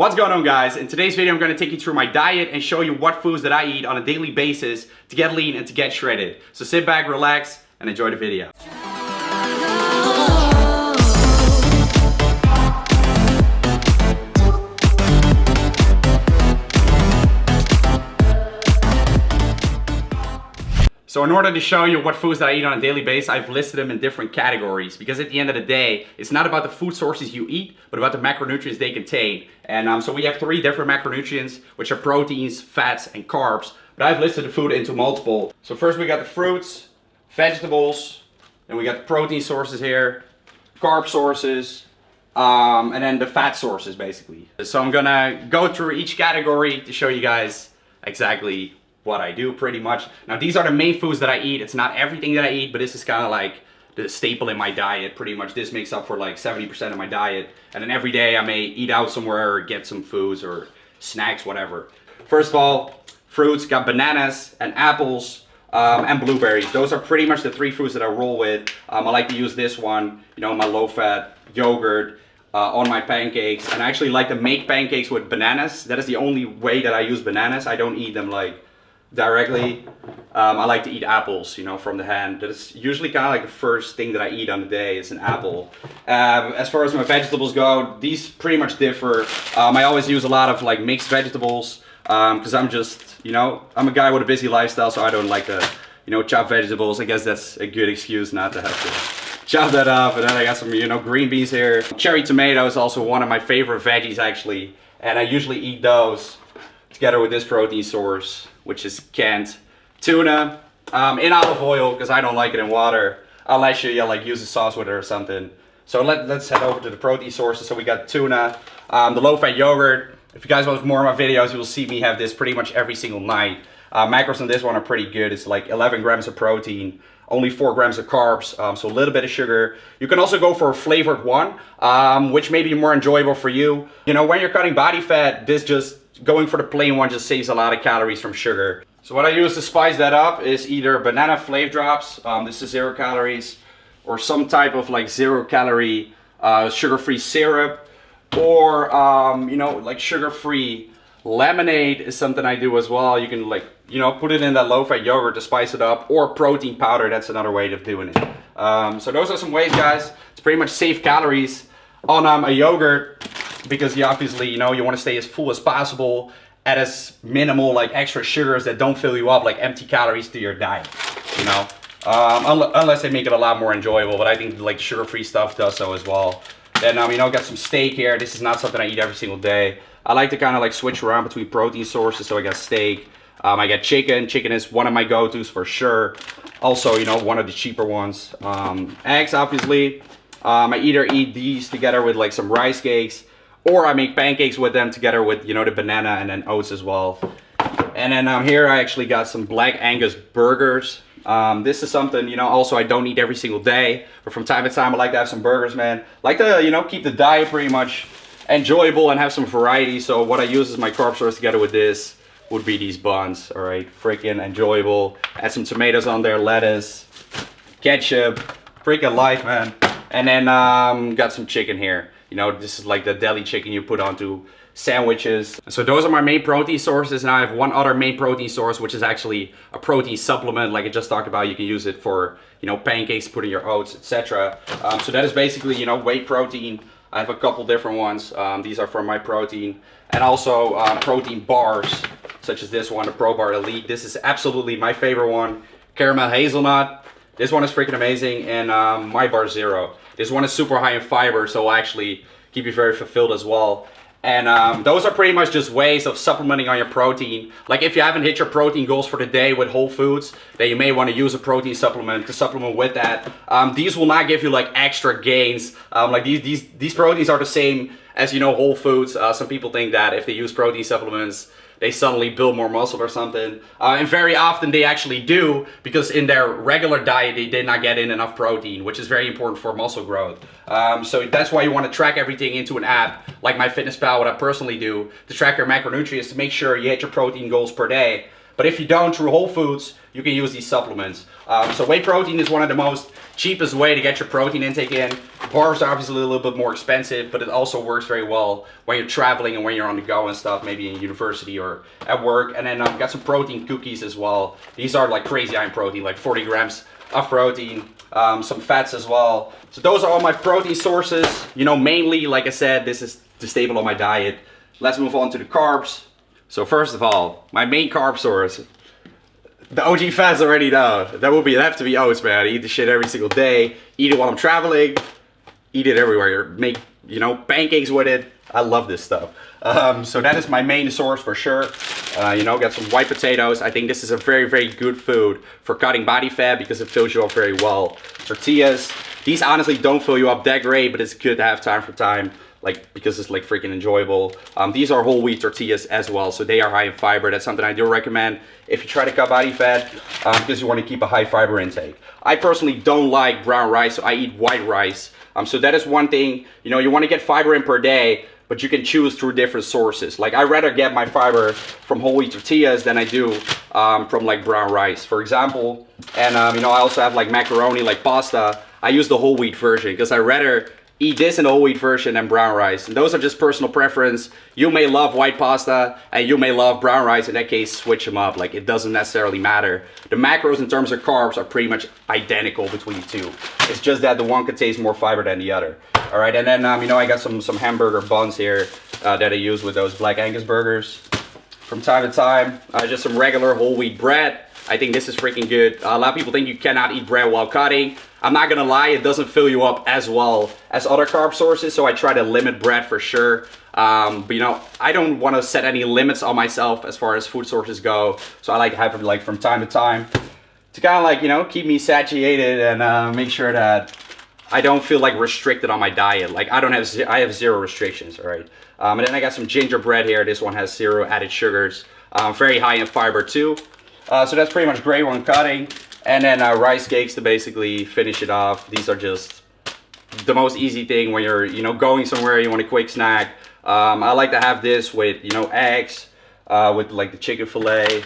What's going on, guys? In today's video I'm going to take you through my diet and show you what foods that I eat on a daily basis to get lean and to get shredded. So sit back, relax, and enjoy the video. So in order to show you what foods that I eat on a daily basis, I've listed them in different categories because at the end of the day, it's not about the food sources you eat, but about the macronutrients they contain. And so we have 3 different macronutrients, which are proteins, fats, and carbs. But I've listed the food into multiple. So first we got the fruits, vegetables, then we got the protein sources here, carb sources, and then the fat sources basically. So I'm gonna go through each category to show you guys exactly what I do pretty much. Now these are the main foods that I eat. It's not everything that I eat, but this is kind of like the staple in my diet pretty much. This makes up for like 70% of my diet. And then every day I may eat out somewhere or get some foods or snacks, whatever. First of all, fruits, got bananas and apples and blueberries. Those are pretty much the 3 foods that I roll with. I like to use this one, you know, my low fat yogurt on my pancakes. And I actually like to make pancakes with bananas. That is the only way that I use bananas. I don't eat them like directly. I like to eat apples, you know, from the hand. That's usually kind of like the first thing that I eat on the day is an apple. As far as my vegetables go, these pretty much differ. I always use a lot of like mixed vegetables because I'm just, you know, I'm a guy with a busy lifestyle, so I don't like to, you know, chop vegetables. I guess that's a good excuse not to have to chop that up. And then I got some, you know, green beans here. Cherry tomato is also one of my favorite veggies actually, and I usually eat those together with this protein source, which is canned tuna in olive oil because I don't like it in water unless you like use a sauce with it or something. So let's head over to the protein sources. So we got tuna, the low-fat yogurt. If you guys watch more of my videos, you will see me have this pretty much every single night. Macros on this one are pretty good. It's like 11 grams of protein, only 4 grams of carbs, so a little bit of sugar. You can also go for a flavored one, which may be more enjoyable for you. You know, when you're cutting body fat, going for the plain one just saves a lot of calories from sugar. So what I use to spice that up is either banana flavor drops, this is 0 calories, or some type of like 0 calorie sugar-free syrup, or you know, like sugar-free lemonade is something I do as well. You can like, you know, put it in that low-fat yogurt to spice it up, or protein powder, that's another way of doing it. So those are some ways, guys. It's pretty much save calories on a yogurt, because you obviously, you know, you want to stay as full as possible at as minimal like extra sugars that don't fill you up, like empty calories to your diet, you know, unless they make it a lot more enjoyable. But I think like sugar-free stuff does so as well. Then you know, got some steak here. This is not something I eat every single day. I like to kind of like switch around between protein sources. So I got steak, I got chicken. Chicken is one of my go-tos for sure. Also, you know, one of the cheaper ones. Eggs, obviously. I either eat these together with like some rice cakes, or I make pancakes with them together with, you know, the banana and then oats as well. And then here I actually got some black Angus burgers. This is something, you know, also I don't eat every single day, but from time to time I like to have some burgers, man. Like to, you know, keep the diet pretty much enjoyable and have some variety. So what I use as my carb source together with this would be these buns. All right, freaking enjoyable. Add some tomatoes on there, lettuce, ketchup, freaking life, man. And then got some chicken here. You know, this is like the deli chicken you put onto sandwiches. So those are my main protein sources. Now I have one other main protein source, which is actually a protein supplement. Like I just talked about, you can use it for, you know, pancakes, put in your oats, etc. So that is basically, you know, whey protein. I have a couple different ones. These are for my protein. And also protein bars, such as this one, the Pro Bar Elite. This is absolutely my favorite one. Caramel hazelnut. This one is freaking amazing. And my bar zero. This one is super high in fiber, so will actually keep you very fulfilled as well. And those are pretty much just ways of supplementing on your protein. Like if you haven't hit your protein goals for the day with whole foods, then you may want to use a protein supplement to supplement with that. These will not give you like extra gains. Like these proteins are the same as, you know, whole foods. Some people think that if they use protein supplements, they suddenly build more muscle or something. And very often they actually do, because in their regular diet they did not get in enough protein, which is very important for muscle growth. So that's why you want to track everything into an app like MyFitnessPal, what I personally do, to track your macronutrients to make sure you hit your protein goals per day. But if you don't, through Whole Foods, you can use these supplements. So whey protein is one of the most cheapest way to get your protein intake in. Bars are obviously a little bit more expensive, but it also works very well when you're traveling and when you're on the go and stuff, maybe in university or at work. And then got some protein cookies as well. These are like crazy high in protein, like 40 grams of protein, some fats as well. So those are all my protein sources. You know, mainly, like I said, this is the staple of my diet. Let's move on to the carbs. So first of all, my main carb source, the OG fats already know. That would have to be oats, man. I eat this shit every single day. Eat it while I'm traveling. Eat it everywhere. Make, you know, pancakes with it. I love this stuff. So that is my main source for sure. You know, got some white potatoes. I think this is a very, very good food for cutting body fat because it fills you up very well. Tortillas. These honestly don't fill you up that great, but it's good to have time for time. Like, because it's like freaking enjoyable. These are whole wheat tortillas as well, so they are high in fiber. That's something I do recommend if you try to cut body fat, because you want to keep a high fiber intake. I personally don't like brown rice, so I eat white rice. So that is one thing, you know, you want to get fiber in per day, but you can choose through different sources. Like, I rather get my fiber from whole wheat tortillas than I do from like brown rice, for example. And you know, I also have like macaroni, like pasta. I use the whole wheat version because I rather eat this in the whole wheat version than brown rice. And those are just personal preference. You may love white pasta and you may love brown rice. In that case, switch them up. Like, it doesn't necessarily matter. The macros in terms of carbs are pretty much identical between the two. It's just that the one contains more fiber than the other. All right, and then you know, I got some hamburger buns here that I use with those black Angus burgers. From time to time, just some regular whole wheat bread. I think this is freaking good. A lot of people think you cannot eat bread while cutting. I'm not gonna lie, it doesn't fill you up as well as other carb sources, so I try to limit bread for sure. But you know, I don't want to set any limits on myself as far as food sources go. So I like to have it like from time to time to kind of like, you know, keep me satiated and make sure that I don't feel like restricted on my diet. Like, I have zero restrictions, all right? And then I got some gingerbread here. This one has 0 added sugars. Very high in fiber too. So that's pretty much great when cutting. And then rice cakes to basically finish it off. These are just the most easy thing when you're, you know, going somewhere, you want a quick snack. I like to have this with, you know, eggs, with like the chicken fillet.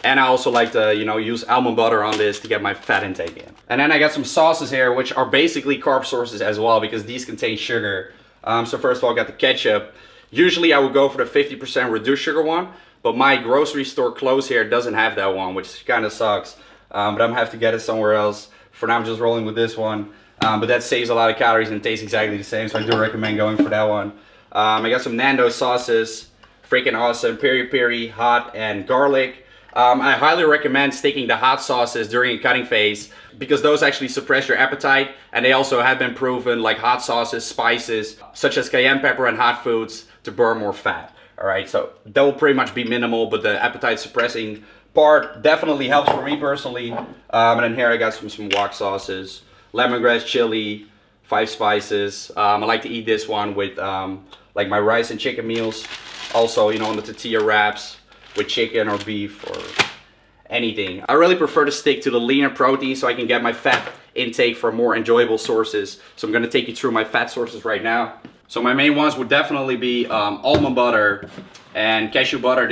And I also like to, you know, use almond butter on this to get my fat intake in. And then I got some sauces here, which are basically carb sources as well, because these contain sugar. So first of all, I got the ketchup. Usually I would go for the 50% reduced sugar one, but my grocery store close here doesn't have that one, which kind of sucks. But I'm gonna have to get it somewhere else. For now, I'm just rolling with this one. But that saves a lot of calories and tastes exactly the same, so I do recommend going for that one. I got some Nando sauces, freaking awesome, peri peri, hot, and garlic. I highly recommend sticking to hot sauces during a cutting phase because those actually suppress your appetite, and they also have been proven, like hot sauces, spices, such as cayenne pepper and hot foods, to burn more fat. All right, so that will pretty much be minimal, but the appetite suppressing part definitely helps for me personally. And then here I got some wok sauces, lemongrass chili, 5 spices. I like to eat this one with like my rice and chicken meals. Also, you know, on the tortilla wraps with chicken or beef or anything. I really prefer to stick to the leaner protein so I can get my fat intake from more enjoyable sources. So I'm gonna take you through my fat sources right now. So my main ones would definitely be almond butter and cashew butter.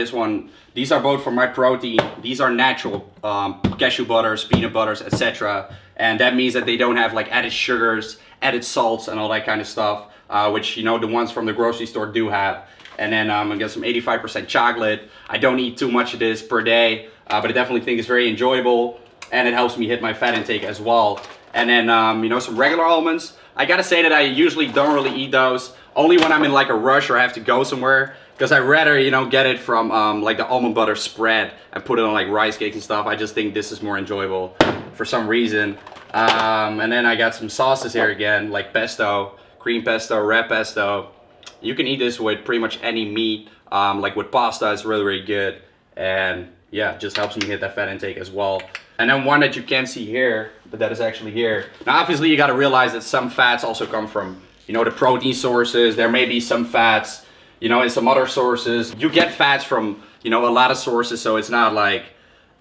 These are both for my protein. These are natural cashew butters, peanut butters, etc. And that means that they don't have like added sugars, added salts, and all that kind of stuff, which, you know, the ones from the grocery store do have. And then I'm gonna get some 85% chocolate. I don't eat too much of this per day, but I definitely think it's very enjoyable, and it helps me hit my fat intake as well. And then, you know, some regular almonds. I gotta say that I usually don't really eat those, only when I'm in like a rush or I have to go somewhere, because I'd rather, you know, get it from like the almond butter spread and put it on like rice cakes and stuff. I just think this is more enjoyable for some reason. And then I got some sauces here again, like pesto, cream pesto, red pesto. You can eat this with pretty much any meat, like with pasta. It's really, really good. And yeah, it just helps me hit that fat intake as well. And then one that you can't see here, but that is actually here. Now, obviously, you got to realize that some fats also come from, you know, the protein sources. There may be some fats, you know, in some other sources. You get fats from, you know, a lot of sources, so it's not like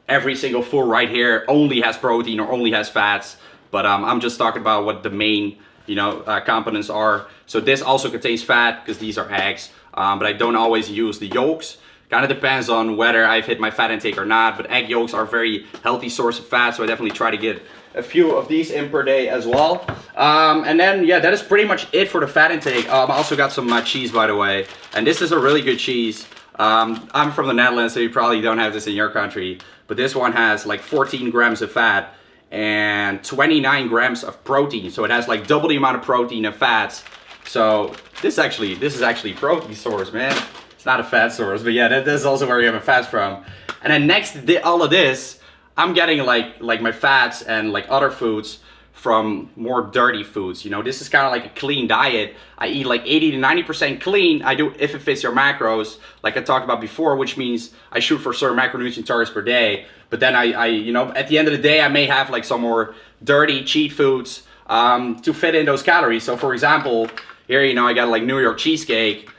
every single food right here only has protein or only has fats. But I'm just talking about what the main, you know, components are. So this also contains fat because these are eggs, but I don't always use the yolks Kind of depends on whether I've hit my fat intake or not, but egg yolks are a very healthy source of fat, so I definitely try to get a few of these in per day as well. And then, yeah, that is pretty much it for the fat intake. I also got some cheese, by the way, and this is a really good cheese. I'm from the Netherlands, so you probably don't have this in your country, but this one has like 14 grams of fat and 29 grams of protein, so it has like double the amount of protein and fats. So this is actually a protein source, man. Not a fat source, but yeah, this is also where we have my fats from. And then next to all of this, I'm getting like my fats and like other foods from more dirty foods. You know, this is kind of like a clean diet. I eat like 80 to 90% clean. I do if it fits your macros, like I talked about before, which means I shoot for certain macronutrient targets per day. But then I you know, at the end of the day, I may have like some more dirty cheat foods to fit in those calories. So for example, here, you know, I got like New York cheesecake.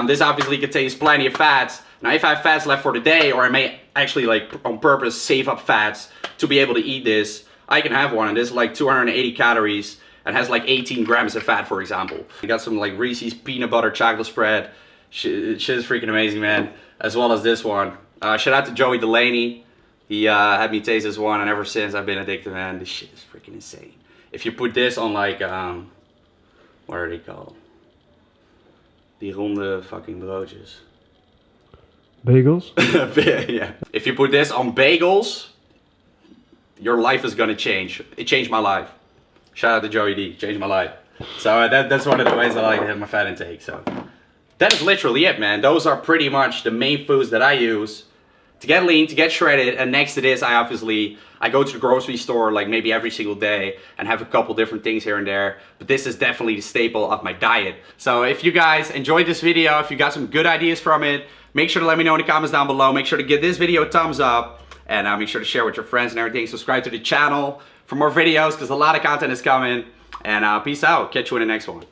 This obviously contains plenty of fats. Now if I have fats left for the day, or I may actually like on purpose save up fats to be able to eat this, I can have one, and this is like 280 calories and has like 18 grams of fat, for example. I got some like Reese's peanut butter chocolate spread. Shit is freaking amazing, man. As well as this one. Shout out to Joey Delaney. He had me taste this one, and ever since I've been addicted, man. This shit is freaking insane. If you put this on like, what are they called? Die ronde fucking broodjes. Bagels? Yeah. If you put this on bagels, your life is gonna change. It changed my life. Shout out to Joey D. Changed my life. So that's one of the ways I like to have my fat intake. So that is literally it, man. Those are pretty much the main foods that I use to get lean, to get shredded. And next to this, I go to the grocery store like maybe every single day and have a couple different things here and there. But this is definitely the staple of my diet. So if you guys enjoyed this video, if you got some good ideas from it, make sure to let me know in the comments down below. Make sure to give this video a thumbs up, and make sure to share with your friends and everything. Subscribe to the channel for more videos, because a lot of content is coming. And peace out. Catch you in the next one.